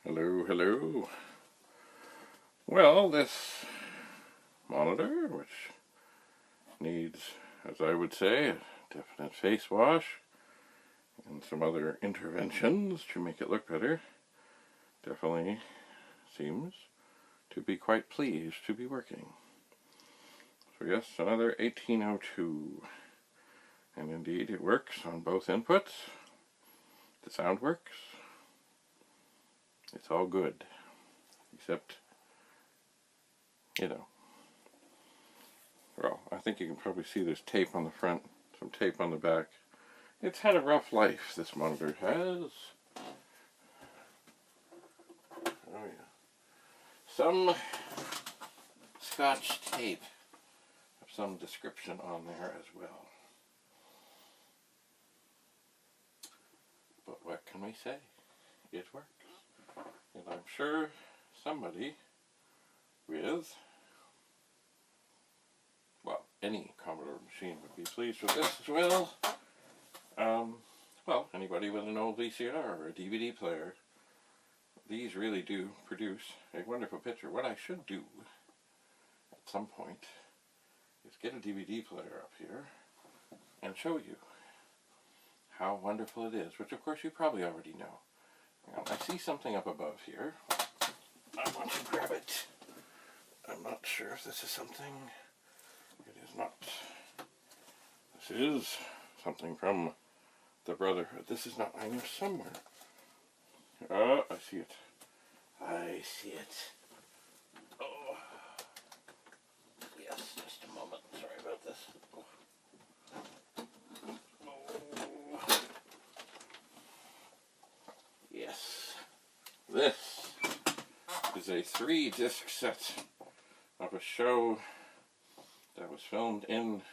Hello, hello. Well, this monitor, which needs, as I would say, a definite face wash and some other interventions to make it look better, definitely seems to be quite pleased to be working. So yes, another 1802. And indeed it works on both inputs. The sound works. It's all good. Except, well, I think you can probably see there's tape on the front, some tape on the back. It's had a rough life, this monitor has. Oh yeah. Some scotch tape of some description on there as well. But what can we say? It works. And I'm sure somebody with, well, any Commodore machine would be pleased with this as well. Well, anybody with an old VCR or a DVD player, these really do produce a wonderful picture. What I should do at some point is get a DVD player up here and show you how wonderful it is, which of course you probably already know. I see something up above here. I want to grab it. I'm not sure if this is something. It is not. This is something from the Brotherhood. This is not. I know somewhere. Oh, I see it. I see it. Oh. Yes, just a moment. Sorry about this. Oh. Yes. This is a 3-disc set of a show that was filmed in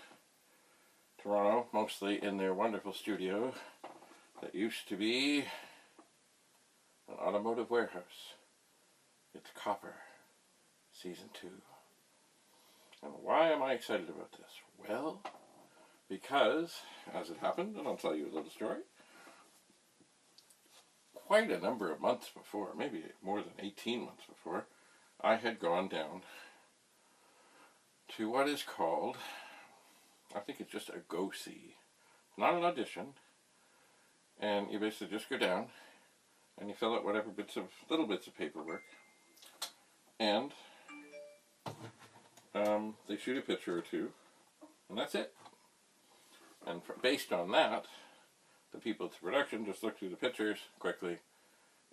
Toronto, mostly in their wonderful studio that used to be an automotive warehouse. It's Copper, Season 2. And why am I excited about this? Well, because, as it happened, and I'll tell you a little story, quite a number of months before, maybe more than 18 months before, I had gone down to what is called, I think it's just a go-see. Not an audition. And you basically just go down and you fill out whatever little bits of paperwork. And they shoot a picture or two. And that's it. And based on that, the people at the production just look through the pictures quickly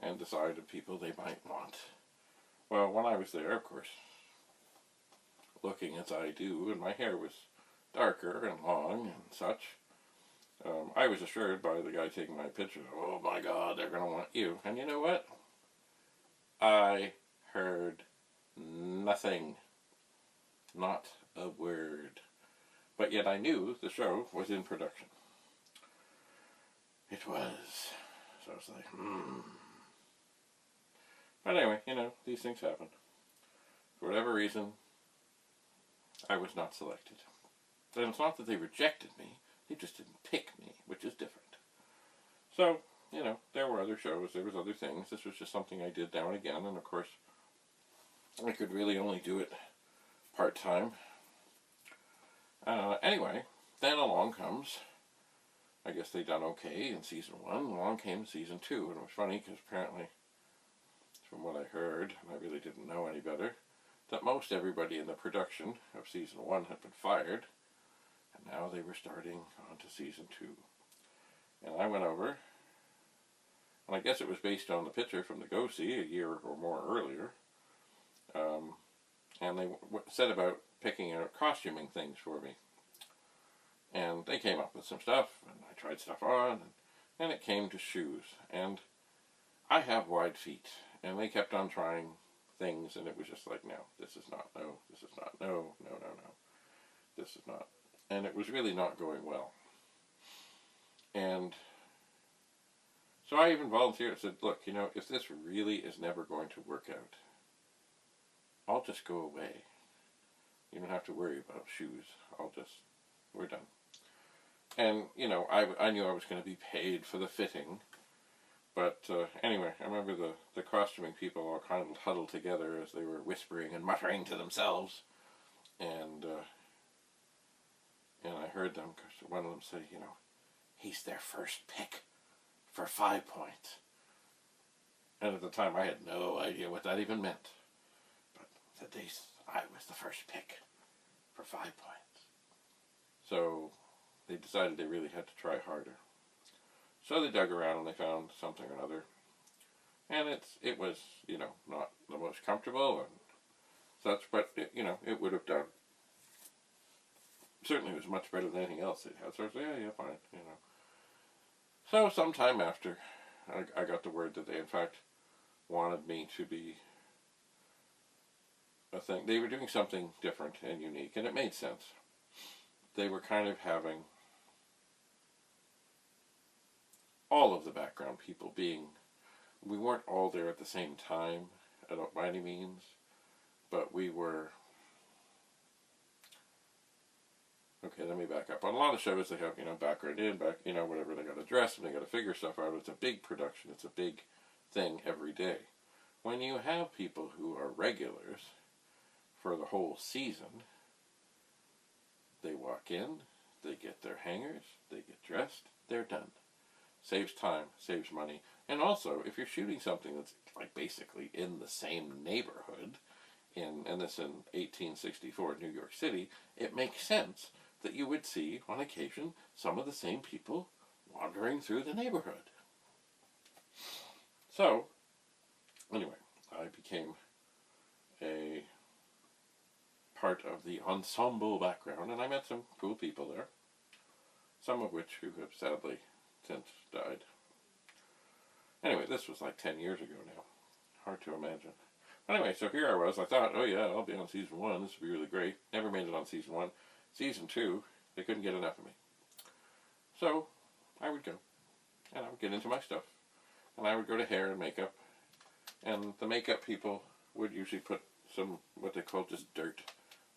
and decide the people they might want. Well, when I was there, of course, looking as I do, and my hair was darker and long and such, I was assured by the guy taking my picture, oh my God, they're going to want you. And you know what? I heard nothing. Not a word. But yet I knew the show was in production. It was. So I was like, But anyway, these things happen. For whatever reason, I was not selected. And it's not that they rejected me, they just didn't pick me, which is different. So, there were other shows, there was other things. This was just something I did now and again, and of course, I could really only do it part-time. Anyway, then along comes, I guess they done okay in season 1, along came season 2, and it was funny because apparently, from what I heard, and I really didn't know any better, that most everybody in the production of season 1 had been fired, and now they were starting on to season 2. And I went over, and I guess it was based on the picture from the Go-See a year or more earlier, and they said about picking out costuming things for me. And they came up with some stuff, and I tried stuff on, and then it came to shoes. And I have wide feet, and they kept on trying things, and it was just like, no, this is not, no, this is not, no, this is not. And it was really not going well. And so I even volunteered. I said, look, if this really is never going to work out, I'll just go away. You don't have to worry about shoes. We're done. And, I knew I was going to be paid for the fitting. But anyway, I remember the costuming people all kind of huddled together as they were whispering and muttering to themselves. And I heard them, one of them say, you know, he's their first pick for 5 points. And at the time, I had no idea what that even meant. But I was the first pick for 5 points. So they decided they really had to try harder. So they dug around and they found something or another. And it was, you know, not the most comfortable and such, but, it would have done. Certainly it was much better than anything else they'd had. So I said, yeah, fine, So sometime after, I got the word that they, in fact, wanted me to be a thing. They were doing something different and unique, and it made sense. They were kind of having all of the background people being, we weren't all there at the same time, by any means, but we were, okay, let me back up. On a lot of shows, they have, background in, whatever, they got to dress and they got to figure stuff out. It's a big production. It's a big thing every day. When you have people who are regulars for the whole season, they walk in, they get their hangers, they get dressed, they're done. Saves time, saves money. And also, if you're shooting something that's like basically in the same neighborhood, and this in 1864 New York City, it makes sense that you would see, on occasion, some of the same people wandering through the neighborhood. So, anyway, I became a part of the ensemble background, and I met some cool people there, some of which who have sadly since died. Anyway, this was like 10 years ago now. Hard to imagine. Anyway, so here I was. I thought, oh yeah, I'll be on season 1. This would be really great. Never made it on season 1. Season 2, they couldn't get enough of me. So, I would go. And I would get into my stuff. And I would go to hair and makeup. And the makeup people would usually put some, what they call just dirt,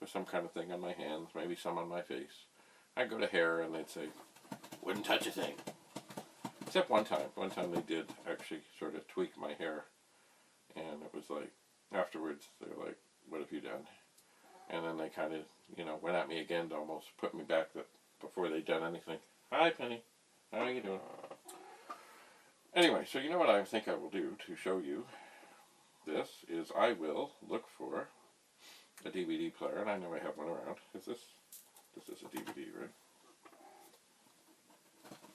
or some kind of thing on my hands, maybe some on my face. I'd go to hair and they'd say, wouldn't touch a thing. Except one time. One time they did actually sort of tweak my hair. And it was like, afterwards, they were like, what have you done? And then they kind of, went at me again to almost put me back before they'd done anything. Hi, Penny. How are you doing? Anyway, so you know what I think I will do to show you this is I will look for a DVD player, and I know I have one around. This is a DVD, right?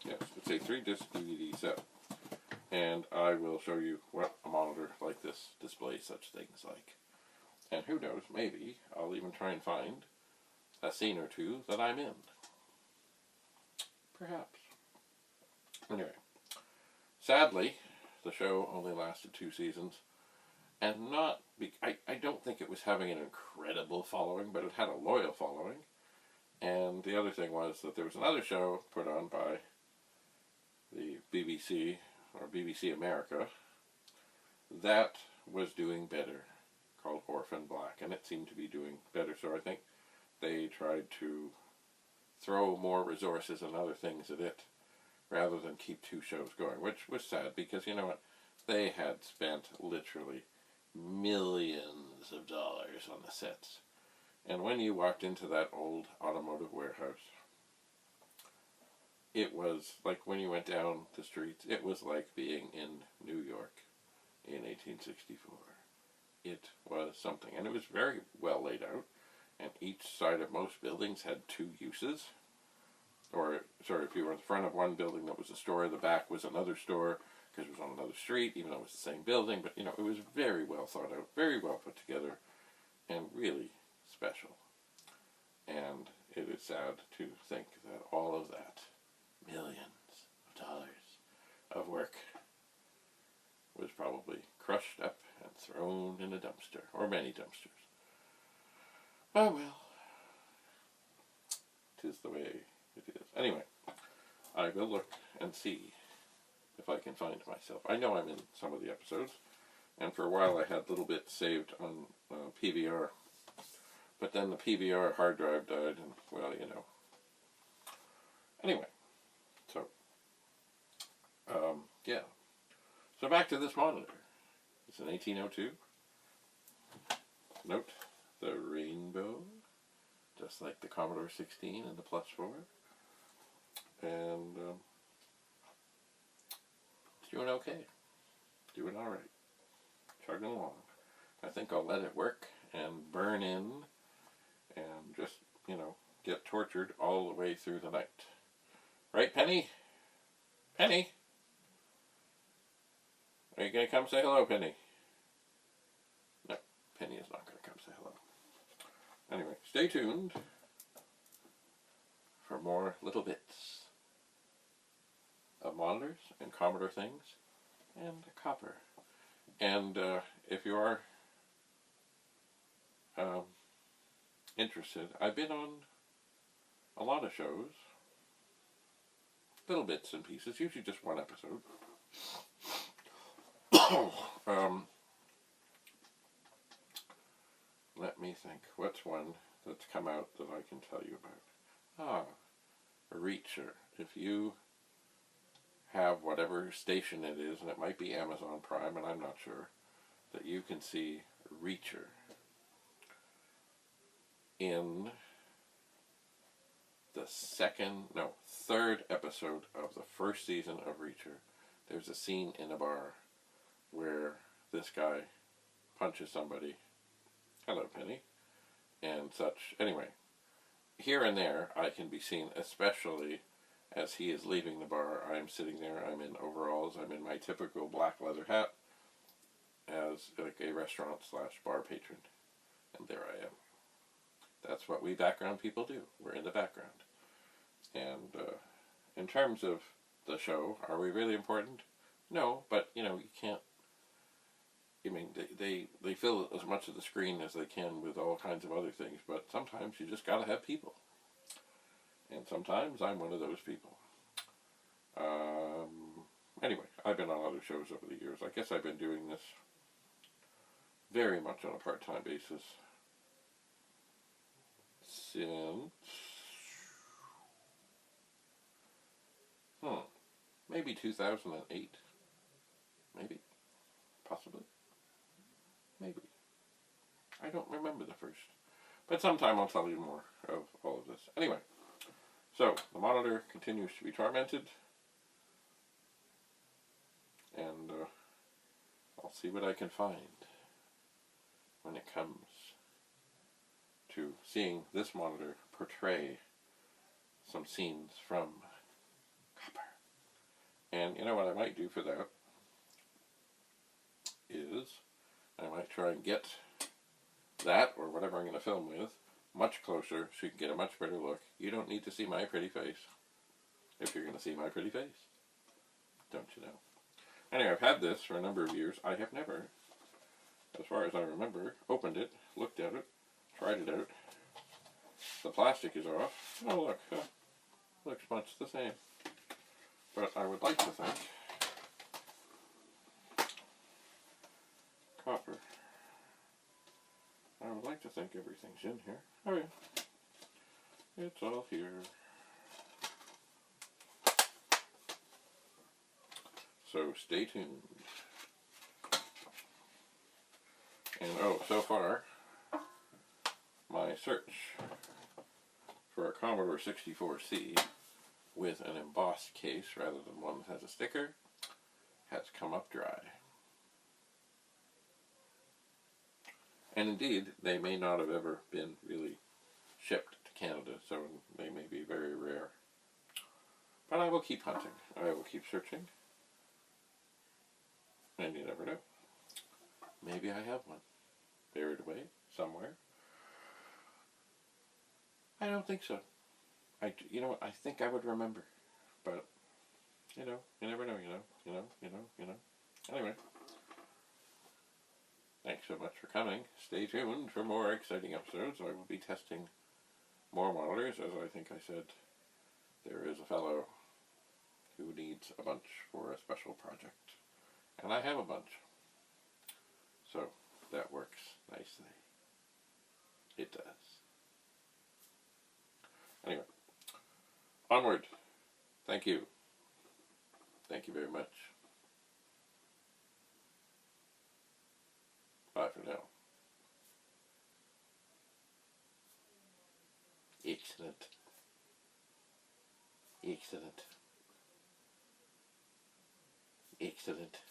Yes, it's a 3-disc DVD set. And I will show you what a monitor like this displays such things like. And who knows, maybe I'll even try and find a scene or two that I'm in. Perhaps. Anyway, sadly, the show only lasted 2 seasons. And I don't think it was having an incredible following, but it had a loyal following. And the other thing was that there was another show put on by the BBC, or BBC America, that was doing better, called Orphan Black, and it seemed to be doing better, so I think they tried to throw more resources and other things at it, rather than keep 2 shows going, which was sad, because you know what, they had spent literally millions of dollars on the sets, and when you walked into that old automotive warehouse, it was like when you went down the streets, it was like being in New York in 1864. It was something. And it was very well laid out. And each side of most buildings had 2 uses. Or, sorry, if you were in the front of one building that was a store, the back was another store, because it was on another street, even though it was the same building. But, it was very well thought out, very well put together, and really special. And it is sad to think that all of that, millions of dollars of work, was probably crushed up and thrown in a dumpster, or many dumpsters. Oh well, 'tis the way it is. Anyway, I will look and see if I can find myself. I know I'm in some of the episodes, and for a while I had little bits saved on PVR, but then the PVR hard drive died, and well, Anyway, so, yeah. So back to this monitor. It's an 1802. Note the rainbow, just like the Commodore 16 and the Plus 4. And it's doing okay. Doing alright. Chugging along. I think I'll let it work and burn in and just, get tortured all the way through the night. Right, Penny? Penny? Are you going to come say hello, Penny? No, Penny is not going to come say hello. Anyway, stay tuned for more little bits of monitors and Commodore things and copper. And if you are interested, I've been on a lot of shows, little bits and pieces, usually just one episode. Let me think. What's one that's come out that I can tell you about? Reacher. If you have whatever station it is, and it might be Amazon Prime, and I'm not sure, that you can see Reacher in the third episode of the first season of Reacher. There's a scene in a bar where this guy punches somebody. Hello, Penny. And such. Anyway, here and there I can be seen, especially as he is leaving the bar. I'm sitting there, I'm in overalls, I'm in my typical black leather hat as like a restaurant / bar patron. And there I am. That's what we background people do. We're in the background. And in terms of the show, are we really important? No, but you can't. I mean, they fill as much of the screen as they can with all kinds of other things, but sometimes you just gotta have people. And sometimes I'm one of those people. Anyway, I've been on other shows over the years. I guess I've been doing this very much on a part-time basis since maybe 2008. Maybe. Possibly. Maybe. I don't remember the first. But sometime I'll tell you more of all of this. Anyway, so the monitor continues to be tormented. And I'll see what I can find when it comes to seeing this monitor portray some scenes from Copper. And you know what I might do for that is I might try and get that, or whatever I'm going to film with, much closer so you can get a much better look. You don't need to see my pretty face if you're going to see my pretty face. Don't you know? Anyway, I've had this for a number of years. I have never, as far as I remember, opened it, looked at it, tried it out. The plastic is off. Oh look, looks much the same. But I would like to think copper. I would like to think everything's in here. Oh yeah. It's all here. So stay tuned. And so far, my search for a Commodore 64C with an embossed case rather than one that has a sticker has come up dry. And indeed, they may not have ever been really shipped to Canada, so they may be very rare. But I will keep hunting. I will keep searching. And you never know. Maybe I have one buried away somewhere. I don't think so. You know what? I think I would remember. But, you never know, you know. Anyway. Thanks so much for coming. Stay tuned for more exciting episodes. I will be testing more monitors. As I think I said, there is a fellow who needs a bunch for a special project. And I have a bunch. So, that works nicely. It does. Anyway, onward. Thank you. Thank you very much. Excellent. Excellent. Excellent.